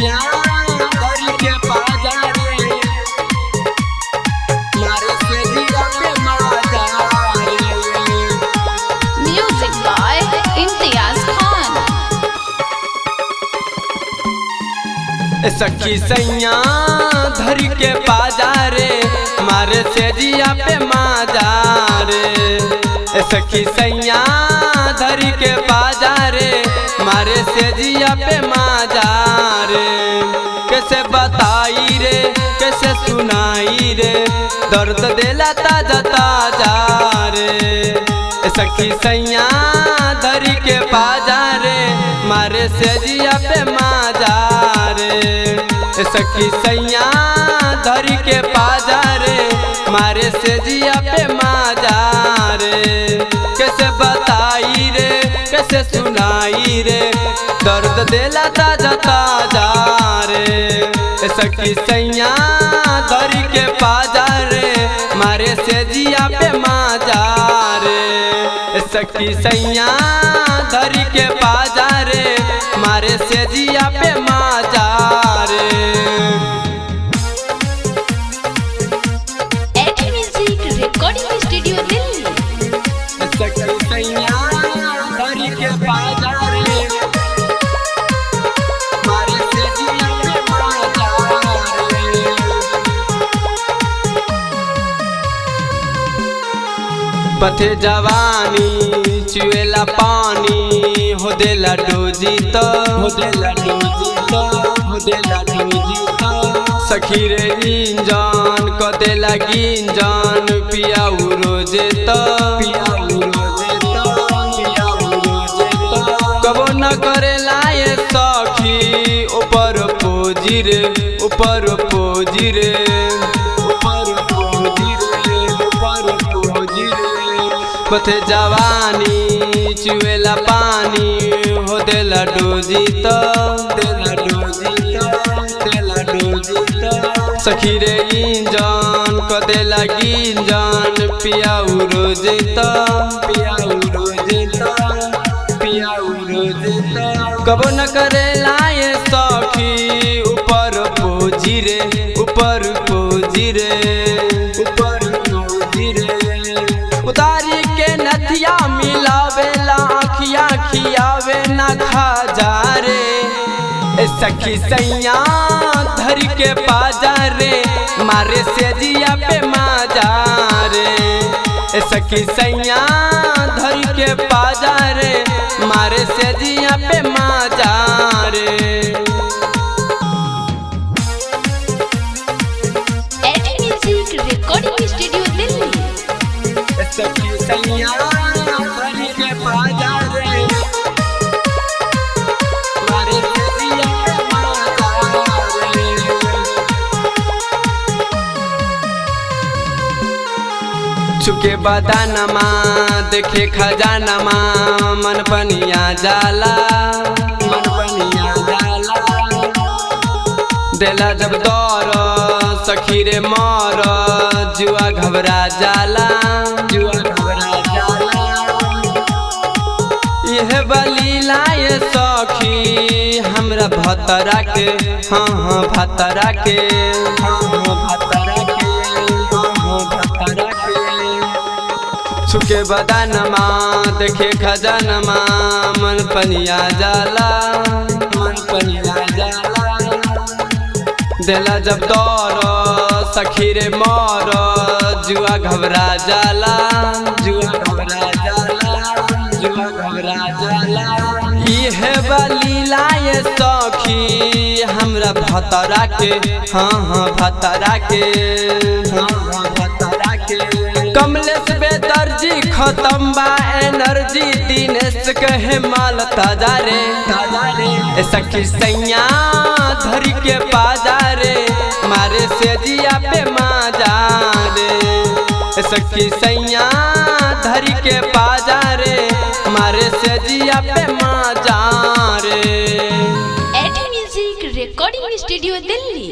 सैया धर के पाजा रे मारे से जिया पे माजा रे। म्यूजिक बाय इम्तियाज खान। सखी सैया धर के पाजा रे मारे से जिया पे माजा रे। सखी सैया धर के पाजा रे मारे से जिया पे माजा रे। कैसे बताई रे कैसे सुनाई रे दर्द देला ताजा ताजा रे। सखी सैया धर के पाजा रे मारे से जिया पे माजा रे। सखी सैया धर के पाजा रे मारे से जिया पे माजा रे। कैसे बताई रे कैसे सुनाई रे दर्द देला ताजा ताजा रे। सखी सैया धर के पाजा रे मारे से जिया पे माजा रे। सखी सैया धर के पाजा रे मारे से जिया पे माजा रे। एटी म्यूजिक रिकॉर्डिंग स्टूडियो दिल्ली। सखी सैया धर के पाजा रे मारे से जिया पे माजा रे। पथे जवानी चुएला पानी हो देला डोजी तो हो देला डोजी तो हो देला डोजी तो। सखी रे इंजन क देला गिंजन पिया रोजे तो पिया रोजे तो पिया रोजे तो। कबो न करेला ये सखी ऊपर पोजी रे ऊपर पोजी रे ऊपर पोजी रे ऊपर पोजी रे। पथे जवानी चुएला पानी हो देला डोजी तो देला डोजी तो देला डोजी तो। सखी रे इंजन क देला गिंजन पिया रोजे तो पिया रोजे तो पिया रोजे तो। कबो न करेला ये सखी ऊपर पोजी रे ऊपर पोजी रे ऊपर पोजी रे। उतारी के नथिया मिलावेला आँखिया खियावे ना खा जा रे। सखी सैया धर के पाजा रे मारे से जिया पे माजा रे। सखी सैया धर के पाजा रे मारे से जिया पे माजा रे। एटी म्यूजिक रिकॉर्डिंग स्टूडियो दिल्ली। सखी सैया धर के पाजा रे मारे से जिया पे माजा रे। चुके बदानमा देखे खजानमा मन पनिया जाला मन पनिया जाला। देला जब दौर सखी रे मर जुआ घबरा जाला जुआ घबरा जाला। यह बलीला ये सखी हमरा भतरा के हाँ हाँ भतरा के हाँ हाँ भतरा के हाँ हाँ भतरा के। छुके बदानमा देखे खजानमा मन पनिया जाला मन पनिया जाला। देला जब दौर सखी रे मर जुआ घबरा जाला जुआ घबरा जाला जुआ घबरा जाला। यह बलीला ये सखी हमरा भतरा के हाँ हाँ भतरा के हाँ हाँ भतरा के। कमलेश बेदर्जी खत्म बा एनर्जी दिनेश कहे माल ताजा रे ताजा रे। सखी सैया धर के पाजा रे मारे से जिया पे माजा रे। सखी सैया धर के पाजा रे मारे से जिया पे माजा रे। एटी म्यूजिक रिकॉर्डिंग स्टूडियो दिल्ली।